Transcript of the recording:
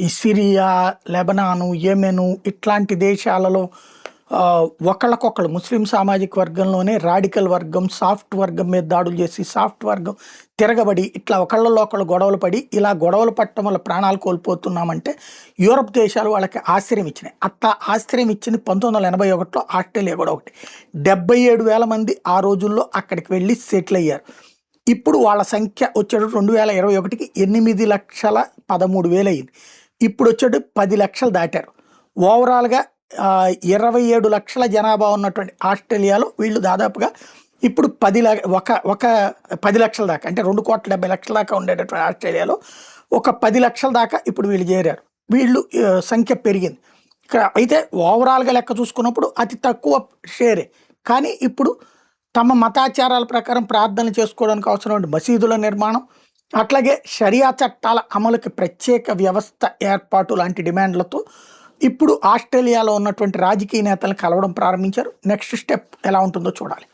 ఈ సిరియా, లెబనాను, యెమెను ఇట్లాంటి దేశాలలో ఒకళ్ళకొకళ్ళు ముస్లిం సామాజిక వర్గంలోనే రాడికల్ వర్గం, సాఫ్ట్ వర్గం మీద దాడులు చేసి, సాఫ్ట్ వర్గం తిరగబడి ఇట్లా ఒకళ్ళలో ఒకళ్ళు గొడవలు పడి, ఇలా గొడవలు పడటం వల్ల ప్రాణాలు కోల్పోతున్నామంటే యూరప్ దేశాలు వాళ్ళకి ఆశ్రయం ఇచ్చినాయి. అట్లా ఆశ్రయం ఇచ్చింది 1981లో ఆస్ట్రేలియా కూడా ఒకటి. 77,000 మంది ఆ రోజుల్లో అక్కడికి వెళ్ళి సెటిల్ అయ్యారు. ఇప్పుడు వాళ్ళ సంఖ్య వచ్చేటప్పుడు 2021కి 8,13,000 అయింది. ఇప్పుడు వచ్చేటప్పుడు 10 లక్షలు దాటారు. ఓవరాల్గా 27 లక్షల జనాభా ఉన్నటువంటి ఆస్ట్రేలియాలో వీళ్ళు దాదాపుగా ఇప్పుడు 10 లక్షల దాకా, అంటే 2,70,00,000 దాకా ఉండేటటువంటి ఆస్ట్రేలియాలో ఒక 10 లక్షల దాకా ఇప్పుడు వీళ్ళు చేరారు. వీళ్ళు సంఖ్య పెరిగింది. అయితే ఓవరాల్గా లెక్క చూసుకున్నప్పుడు అతి తక్కువ షేరే. కానీ ఇప్పుడు తమ మతాచారాల ప్రకారం ప్రార్థనలు చేసుకోవడానికి అవసరమైన మసీదుల నిర్మాణం, అట్లాగే షరియా చట్టాల అమలుకి ప్రత్యేక వ్యవస్థ ఏర్పాటు లాంటి డిమాండ్లతో ఇప్పుడు ఆస్ట్రేలియాలో ఉన్నటువంటి రాజకీయ నేతలను కలవడం ప్రారంభించారు. నెక్స్ట్ స్టెప్ ఎలా ఉంటుందో చూడాలి.